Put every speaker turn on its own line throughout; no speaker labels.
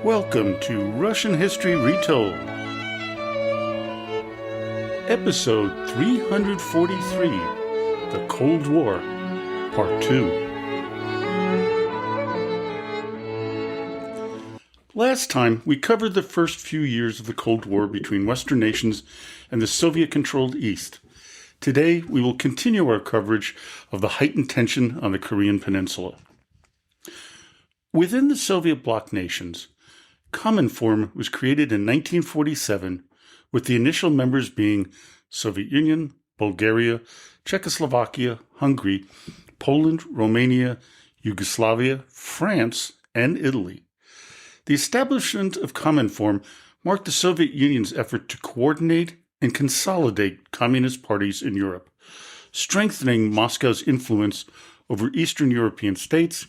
Welcome to Russian History Retold, Episode 343, The Cold War, Part 2. Last time, we covered the first few years of the Cold War between Western nations and the Soviet-controlled East. Today, we will continue our coverage of the heightened tension on the Korean Peninsula. Within the Soviet bloc nations, Cominform was created in 1947, with the initial members being Soviet Union, Bulgaria, Czechoslovakia, Hungary, Poland, Romania, Yugoslavia, France, and Italy. The establishment of Cominform marked the Soviet Union's effort to coordinate and consolidate communist parties in Europe, strengthening Moscow's influence over Eastern European states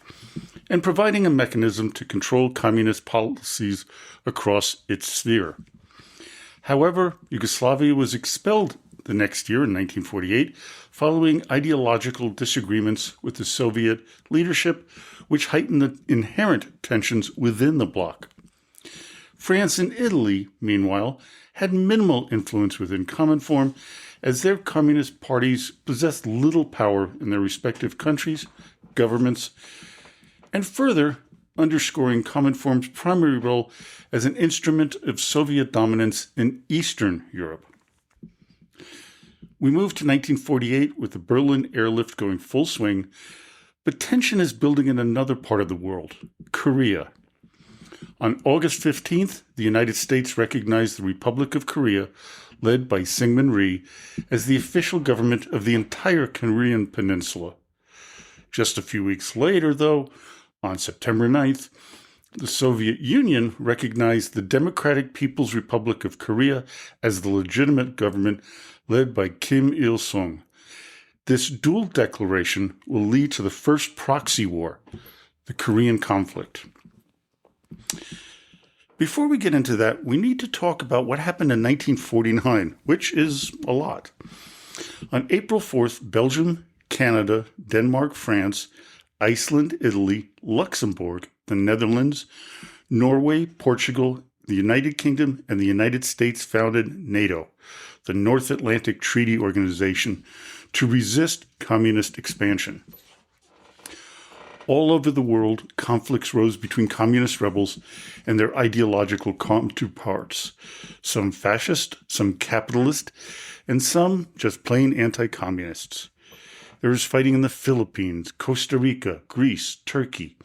and providing a mechanism to control communist policies across its sphere. However, Yugoslavia was expelled the next year in 1948 following ideological disagreements with the Soviet leadership, which heightened the inherent tensions within the bloc. France and Italy, meanwhile, had minimal influence within Cominform, as their communist parties possessed little power in their respective countries, governments, and further underscoring Cominform's primary role as an instrument of Soviet dominance in Eastern Europe. We move to 1948 with the Berlin airlift going full swing, but tension is building in another part of the world, Korea. On August 15th, the United States recognized the Republic of Korea, led by Syngman Rhee, as the official government of the entire Korean peninsula. Just a few weeks later, though, on September 9th, the Soviet Union recognized the Democratic People's Republic of Korea as the legitimate government led by Kim Il-sung. This dual declaration will lead to the first proxy war, the Korean conflict. Before we get into that, we need to talk about what happened in 1949, which is a lot. On April 4th, Belgium, Canada, Denmark, France, Iceland, Italy, Luxembourg, the Netherlands, Norway, Portugal, the United Kingdom, and the United States founded NATO, the North Atlantic Treaty Organization, to resist communist expansion. All over the world, conflicts rose between communist rebels and their ideological counterparts, some fascist, some capitalist, and some just plain anti-communists. There was fighting in the Philippines, Costa Rica, Greece, Turkey,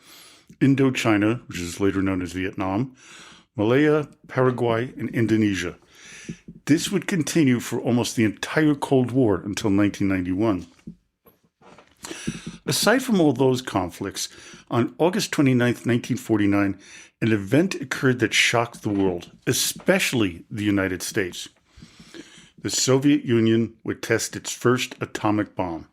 Indochina, which is later known as Vietnam, Malaya, Paraguay, and Indonesia. This would continue for almost the entire Cold War until 1991. Aside from all those conflicts, on August 29, 1949, an event occurred that shocked the world, especially the United States. The Soviet Union would test its first atomic bomb.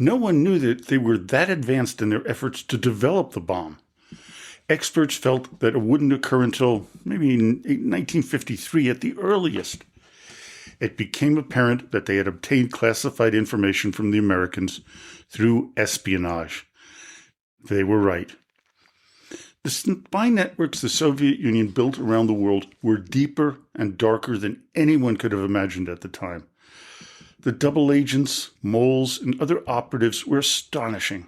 No one knew that they were that advanced in their efforts to develop the bomb. Experts felt that it wouldn't occur until maybe 1953 at the earliest. It became apparent that they had obtained classified information from the Americans through espionage. They were right. The spy networks the Soviet Union built around the world were deeper and darker than anyone could have imagined at the time. The double agents, moles, and other operatives were astonishing.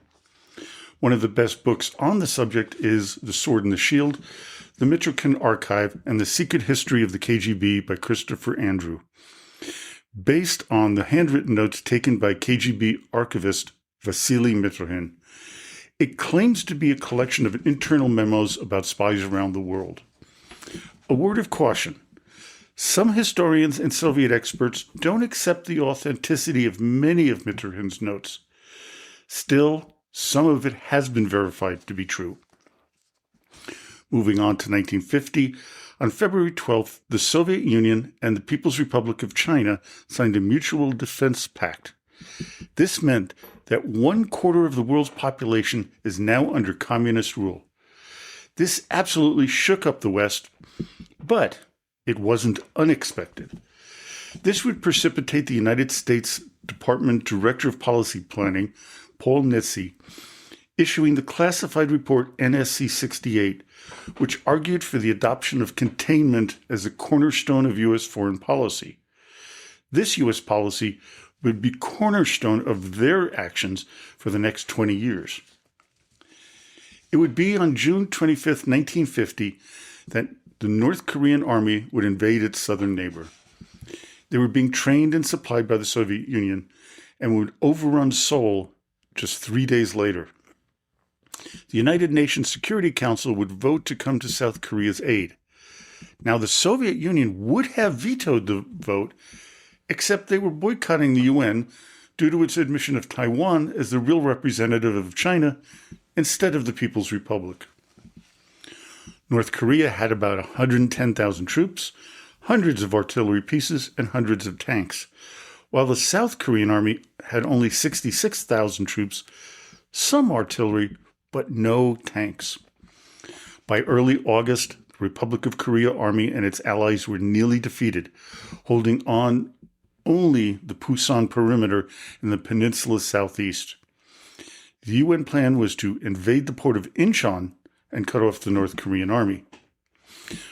One of the best books on the subject is The Sword and the Shield, The Mitrokhin Archive, and The Secret History of the KGB by Christopher Andrew, based on the handwritten notes taken by KGB archivist Vasily Mitrokhin. It claims to be a collection of internal memos about spies around the world. A word of caution. Some historians and Soviet experts don't accept the authenticity of many of Mitrokhin's notes. Still, some of it has been verified to be true. Moving on to 1950, on February 12th, the Soviet Union and the People's Republic of China signed a mutual defense pact. This meant that 1/4 of the world's population is now under communist rule. This absolutely shook up the West, but it wasn't unexpected. This would precipitate the United States Department Director of Policy Planning, Paul Nitze, issuing the classified report NSC-68, which argued for the adoption of containment as a cornerstone of U.S. foreign policy. This U.S. policy would be cornerstone of their actions for the next 20 years. It would be on June 25, 1950, that the North Korean army would invade its southern neighbor. They were being trained and supplied by the Soviet Union and would overrun Seoul just 3 days later. The United Nations Security Council would vote to come to South Korea's aid. Now, the Soviet Union would have vetoed the vote, except they were boycotting the UN due to its admission of Taiwan as the real representative of China instead of the People's Republic. North Korea had about 110,000 troops, hundreds of artillery pieces, and hundreds of tanks, while the South Korean army had only 66,000 troops, some artillery, but no tanks. By early August, the Republic of Korea army and its allies were nearly defeated, holding on only the Pusan perimeter in the peninsula's southeast. The UN plan was to invade the port of Incheon and cut off the North Korean army.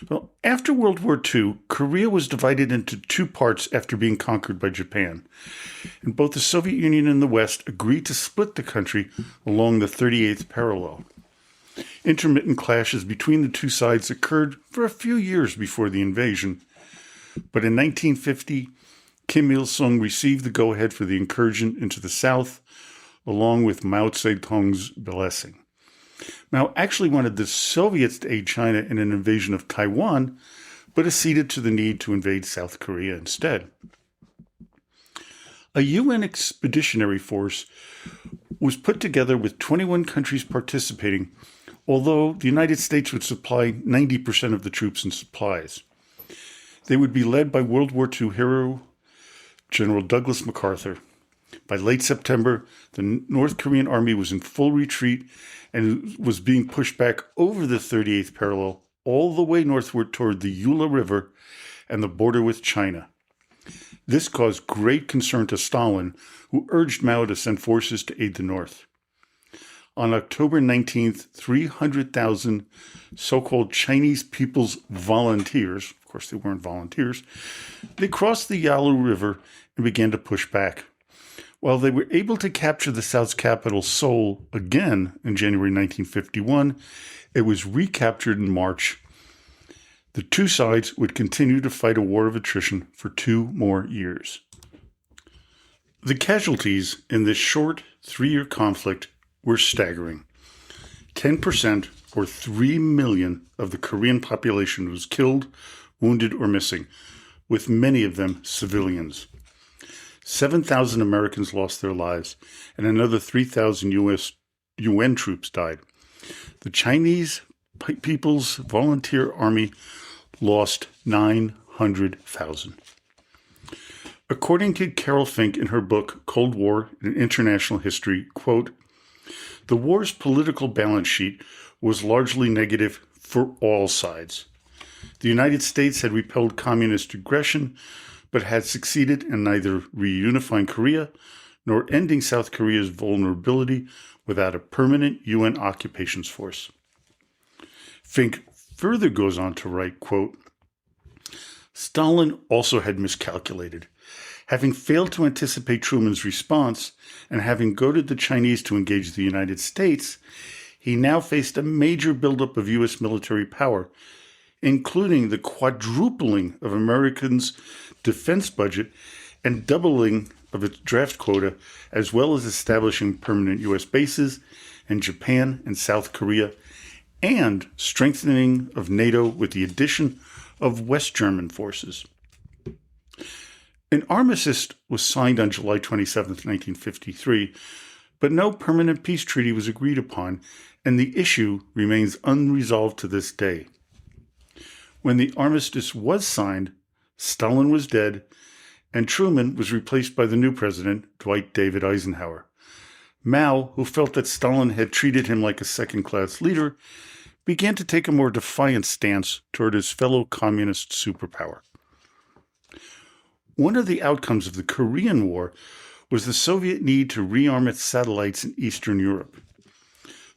Well, after World War II, Korea was divided into two parts after being conquered by Japan, and both the Soviet Union and the West agreed to split the country along the 38th parallel. Intermittent clashes between the two sides occurred for a few years before the invasion, but in 1950, Kim Il-sung received the go-ahead for the incursion into the south, along with Mao Zedong's blessing. Mao actually wanted the Soviets to aid China in an invasion of Taiwan, but acceded to the need to invade South Korea instead. A UN expeditionary force was put together with 21 countries participating, although the United States would supply 90% of the troops and supplies. They would be led by World War II hero General Douglas MacArthur. By late September, the North Korean army was in full retreat and was being pushed back over the 38th parallel all the way northward toward the Eula River and the border with China. This caused great concern to Stalin, who urged Mao to send forces to aid the North. On October 19th, 300,000 so-called Chinese People's Volunteers, of course they weren't volunteers, they crossed the Yalu River and began to push back. While they were able to capture the South's capital, Seoul, again in January 1951, it was recaptured in March. The two sides would continue to fight a war of attrition for 2 more years. The casualties in this short 3-year conflict were staggering. 10%, or 3 million, of the Korean population was killed, wounded, or missing, with many of them civilians. 7,000 Americans lost their lives, and another 3,000 UN troops died. The Chinese People's Volunteer Army lost 900,000. According to Carol Fink in her book, Cold War and International History, quote, "The war's political balance sheet was largely negative for all sides. The United States had repelled communist aggression, but had succeeded in neither reunifying Korea nor ending South Korea's vulnerability without a permanent UN occupations force." Fink further goes on to write, quote, "Stalin also had miscalculated. Having failed to anticipate Truman's response and having goaded the Chinese to engage the United States, he now faced a major buildup of U.S. military power, including the quadrupling of Americans' defense budget and doubling of its draft quota, as well as establishing permanent U.S. bases in Japan and South Korea, and strengthening of NATO with the addition of West German forces. An armistice was signed on July 27, 1953, but no permanent peace treaty was agreed upon, and the issue remains unresolved to this day. When the armistice was signed, Stalin was dead, and Truman was replaced by the new president, Dwight David Eisenhower. Mao, who felt that Stalin had treated him like a second-class leader, began to take a more defiant stance toward his fellow communist superpower. One of the outcomes of the Korean War was the Soviet need to rearm its satellites in Eastern Europe.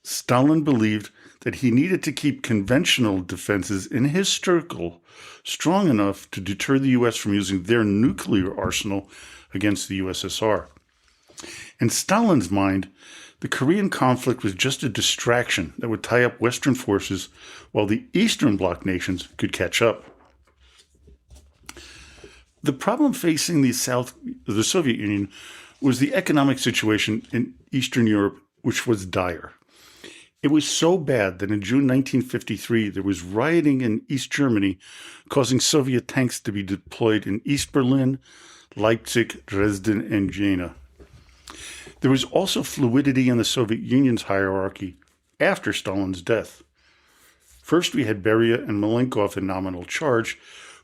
Stalin believed that he needed to keep conventional defenses in his circle strong enough to deter the U.S. from using their nuclear arsenal against the USSR. In Stalin's mind, the Korean conflict was just a distraction that would tie up Western forces while the Eastern Bloc nations could catch up. The problem facing the Soviet Union was the economic situation in Eastern Europe, which was dire. It was so bad that in June 1953, there was rioting in East Germany, causing Soviet tanks to be deployed in East Berlin, Leipzig, Dresden, and Jena. There was also fluidity in the Soviet Union's hierarchy after Stalin's death. First, we had Beria and Malenkov in nominal charge,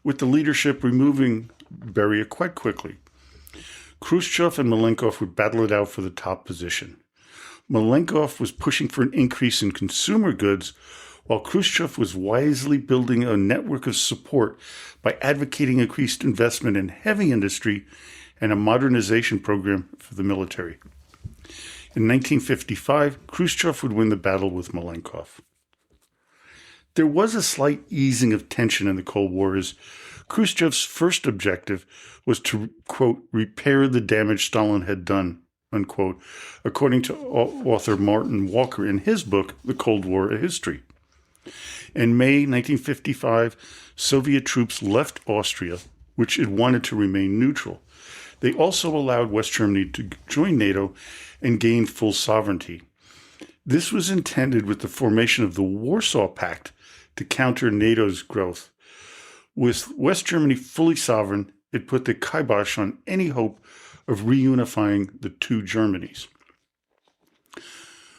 with the leadership removing Beria quite quickly. Khrushchev and Malenkov would battle it out for the top position. Malenkov was pushing for an increase in consumer goods, while Khrushchev was wisely building a network of support by advocating increased investment in heavy industry and a modernization program for the military. In 1955, Khrushchev would win the battle with Malenkov. There was a slight easing of tension in the Cold War as Khrushchev's first objective was to, quote, repair the damage Stalin had done, unquote, according to author Martin Walker in his book, The Cold War, A History. In May 1955, Soviet troops left Austria, which it wanted to remain neutral. They also allowed West Germany to join NATO and gain full sovereignty. This was intended with the formation of the Warsaw Pact to counter NATO's growth. With West Germany fully sovereign, it put the kibosh on any hope of reunifying the two Germanys.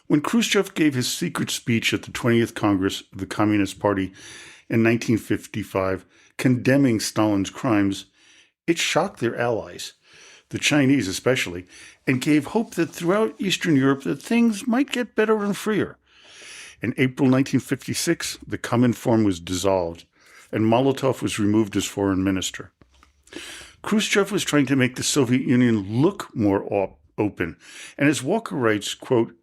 When Khrushchev gave his secret speech at the 20th Congress of the Communist Party in 1955, condemning Stalin's crimes, it shocked their allies, the Chinese especially, and gave hope that throughout Eastern Europe that things might get better and freer. In April 1956, the Cominform was dissolved, and Molotov was removed as foreign minister. Khrushchev was trying to make the Soviet Union look more open, and as Walker writes, quote,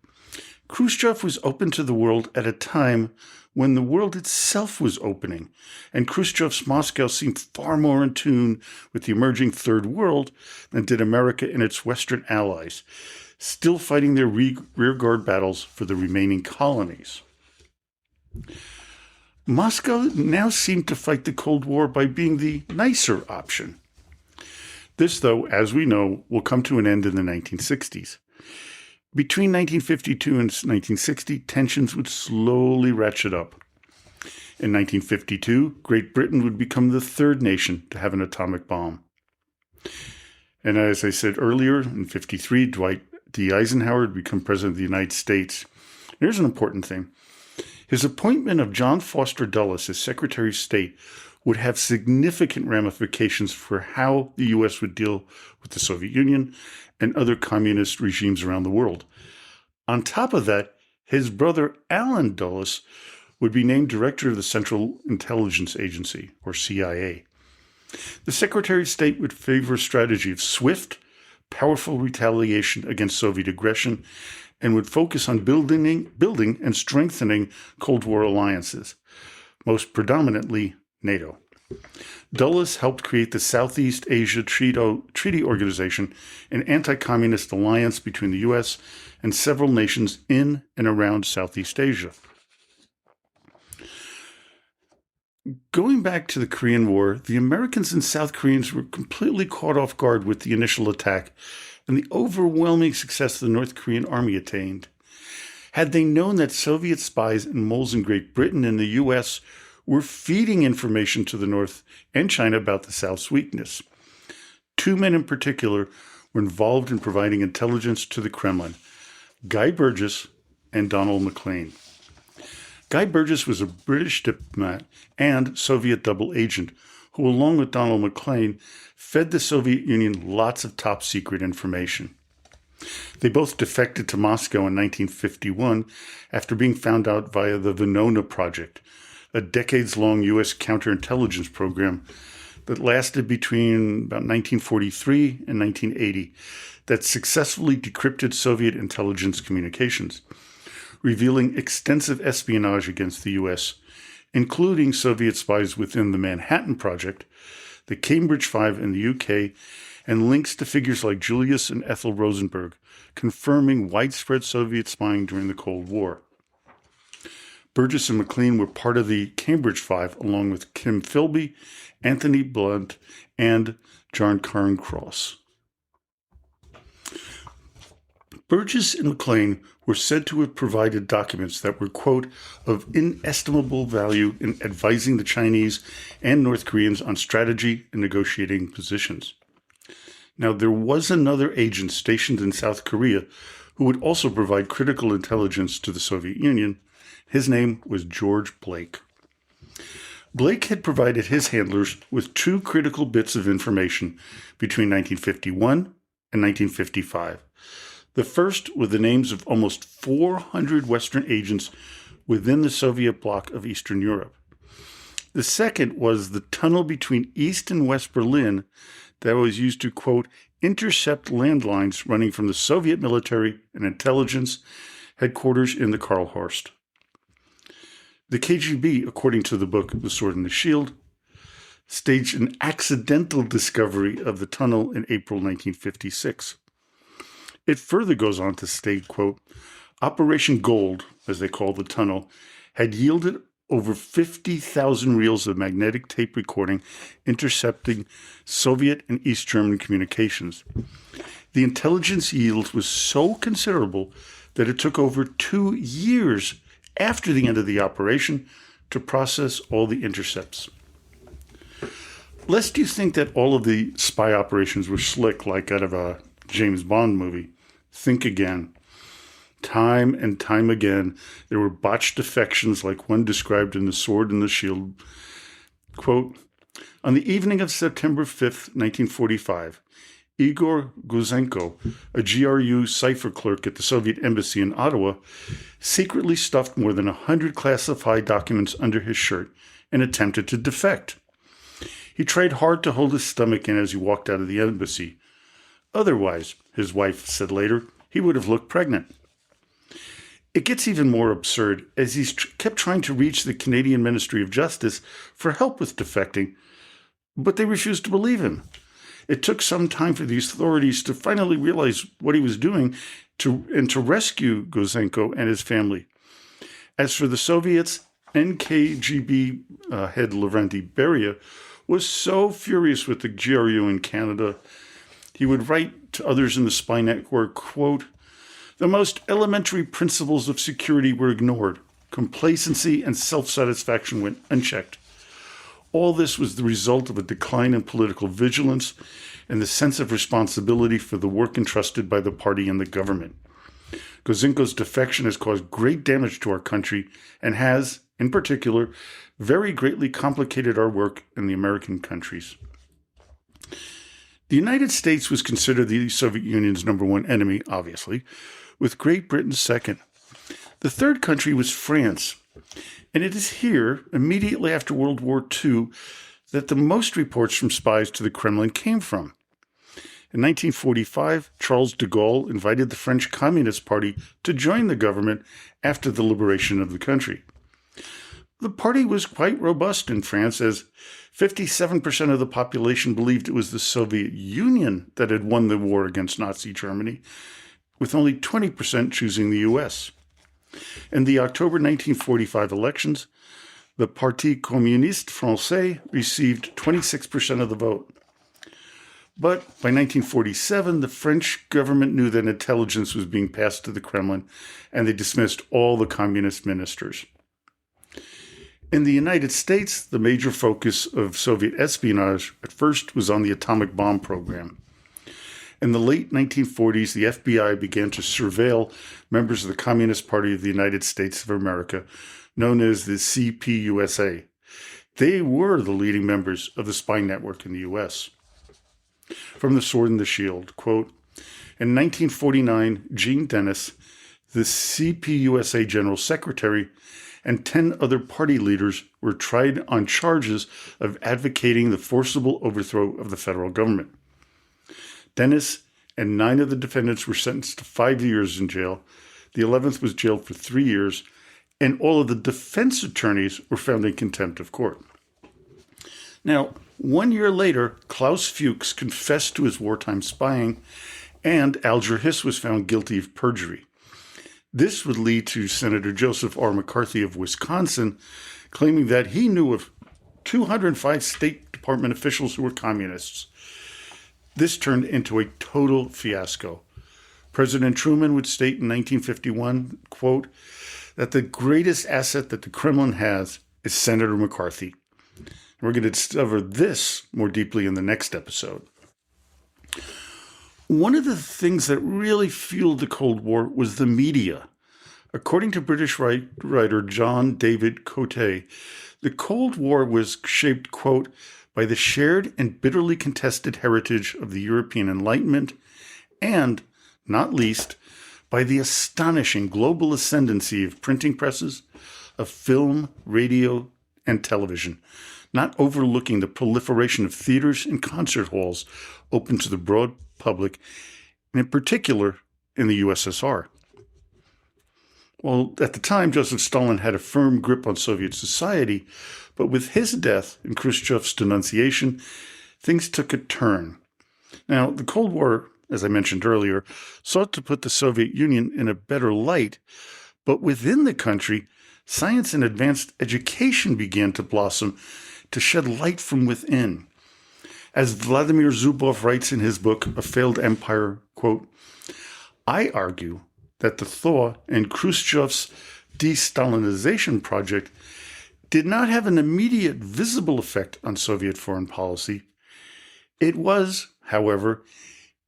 Khrushchev was open to the world at a time when the world itself was opening, and Khrushchev's Moscow seemed far more in tune with the emerging Third World than did America and its Western allies, still fighting their rearguard battles for the remaining colonies. Moscow now seemed to fight the Cold War by being the nicer option. This, though, as we know, will come to an end in the 1960s. Between 1952 and 1960, tensions would slowly ratchet up. In 1952, Great Britain would become the third nation to have an atomic bomb. And as I said earlier, in 1953, Dwight D. Eisenhower would become President of the United States. Here's an important thing. His appointment of John Foster Dulles as Secretary of State would have significant ramifications for how the U.S. would deal with the Soviet Union and other communist regimes around the world. On top of that, his brother Allen Dulles would be named Director of the Central Intelligence Agency, or CIA. The Secretary of State would favor a strategy of swift, powerful retaliation against Soviet aggression and would focus on building and strengthening Cold War alliances, most predominantly NATO. Dulles helped create the Southeast Asia Treaty Organization, an anti-communist alliance between the U.S. and several nations in and around Southeast Asia. Going back to the Korean War, the Americans and South Koreans were completely caught off guard with the initial attack and the overwhelming success the North Korean army attained. Had they known that Soviet spies and moles in Great Britain and the U.S. were feeding information to the North and China about the South's weakness. Two men in particular were involved in providing intelligence to the Kremlin, Guy Burgess and Donald Maclean. Guy Burgess was a British diplomat and Soviet double agent who, along with Donald Maclean, fed the Soviet Union lots of top-secret information. They both defected to Moscow in 1951 after being found out via the Venona Project, a decades-long U.S. counterintelligence program that lasted between about 1943 and 1980 that successfully decrypted Soviet intelligence communications. revealing extensive espionage against the U.S., including Soviet spies within the Manhattan Project, the Cambridge Five in the UK, and links to figures like Julius and Ethel Rosenberg, confirming widespread Soviet spying during the Cold War. Burgess and McLean were part of the Cambridge Five, along with Kim Philby, Anthony Blunt, and John Cairncross. Burgess and McLean were said to have provided documents that were, quote, of inestimable value in advising the Chinese and North Koreans on strategy and negotiating positions. Now, there was another agent stationed in South Korea who would also provide critical intelligence to the Soviet Union. His name was George Blake. Blake had provided his handlers with two critical bits of information between 1951 and 1955. The first were the names of almost 400 Western agents within the Soviet bloc of Eastern Europe. The second was the tunnel between East and West Berlin that was used to, quote, intercept landlines running from the Soviet military and intelligence headquarters in the Karlhorst. The KGB, according to the book The Sword and the Shield, staged an accidental discovery of the tunnel in April 1956. It further goes on to state, quote, Operation Gold, as they call the tunnel, had yielded over 50,000 reels of magnetic tape recording intercepting Soviet and East German communications. The intelligence yield was so considerable that it took over 2 years after the end of the operation to process all the intercepts. Lest you think that all of the spy operations were slick like out of a James Bond movie, think again. Time and time again, there were botched defections like one described in The Sword and the Shield. Quote, on the evening of September 5th, 1945, Igor Guzenko, a GRU cipher clerk at the Soviet embassy in Ottawa, secretly stuffed more than 100 classified documents under his shirt and attempted to defect. He tried hard to hold his stomach in as he walked out of the embassy. Otherwise, his wife said later, he would have looked pregnant. It gets even more absurd as he kept trying to reach the Canadian Ministry of Justice for help with defecting, but they refused to believe him. It took some time for the authorities to finally realize what he was doing and to rescue Guzenko and his family. As for the Soviets, NKGB head Lavrenti Beria was so furious with the GRU in Canada, he would write to others in the spy network, quote, the most elementary principles of security were ignored. Complacency and self-satisfaction went unchecked. All this was the result of a decline in political vigilance and the sense of responsibility for the work entrusted by the party and the government. Guzenko's defection has caused great damage to our country and has, in particular, very greatly complicated our work in the American countries. The United States was considered the Soviet Union's number one enemy, obviously, with Great Britain second. The third country was France, and it is here, immediately after World War II, that the most reports from spies to the Kremlin came from. In 1945, Charles de Gaulle invited the French Communist Party to join the government after the liberation of the country. The party was quite robust in France, as 57% of the population believed it was the Soviet Union that had won the war against Nazi Germany, with only 20% choosing the U.S. In the October 1945 elections, the Parti Communiste Français received 26% of the vote. But by 1947, the French government knew that intelligence was being passed to the Kremlin, and they dismissed all the communist ministers. In the United States, the major focus of Soviet espionage at first was on the atomic bomb program. In the late 1940s, the FBI began to surveil members of the Communist Party of the United States of America, known as the CPUSA. They were the leading members of the spy network in the U.S. From The Sword and the Shield, quote, in 1949, Gene Dennis, the CPUSA General Secretary, and 10 other party leaders were tried on charges of advocating the forcible overthrow of the federal government. Dennis and 9 of the defendants were sentenced to 5 years in jail. The 11th was jailed for 3 years, and all of the defense attorneys were found in contempt of court. Now, 1 year later, Klaus Fuchs confessed to his wartime spying, and Alger Hiss was found guilty of perjury. This would lead to Senator Joseph R. McCarthy of Wisconsin claiming that he knew of 205 State Department officials who were communists. This turned into a total fiasco. President Truman would state in 1951, quote, that the greatest asset that the Kremlin has is Senator McCarthy. We're going to discover this more deeply in the next episode. One of the things that really fueled the Cold War was the media. According to British writer John David Cote, the Cold War was shaped, quote, by the shared and bitterly contested heritage of the European Enlightenment and, not least, by the astonishing global ascendancy of printing presses, of film, radio, and television, not overlooking the proliferation of theaters and concert halls open to the broad public, and in particular in the USSR. Well, at the time, Joseph Stalin had a firm grip on Soviet society, but with his death and Khrushchev's denunciation, things took a turn. Now, the Cold War, as I mentioned earlier, sought to put the Soviet Union in a better light, but within the country, science and advanced education began to blossom to shed light from within. As Vladimir Zubov writes in his book, A Failed Empire, quote, I argue that the thaw and Khrushchev's de-Stalinization project did not have an immediate visible effect on Soviet foreign policy. It was, however,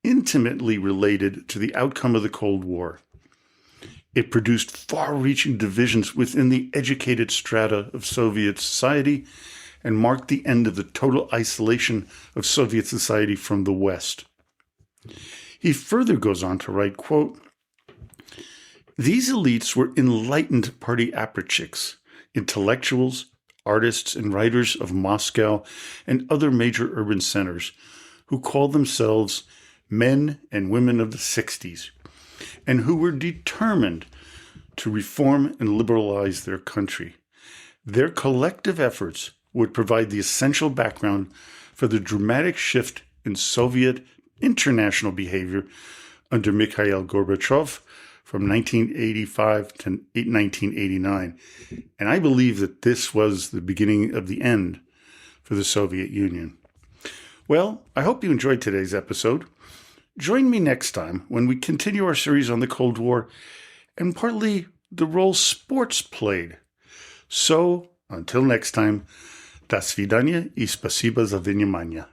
intimately related to the outcome of the Cold War. It produced far-reaching divisions within the educated strata of Soviet society and marked the end of the total isolation of Soviet society from the West. He further goes on to write, quote, these elites were enlightened party apparatchiks, intellectuals, artists, and writers of Moscow and other major urban centers who called themselves men and women of the 60s, and who were determined to reform and liberalize their country. Their collective efforts would provide the essential background for the dramatic shift in Soviet international behavior under Mikhail Gorbachev from 1985 to 1989. And I believe that this was the beginning of the end for the Soviet Union. Well, I hope you enjoyed today's episode. Join me next time when we continue our series on the Cold War and partly the role sports played. So, until next time, до свидания и спасибо за внимание.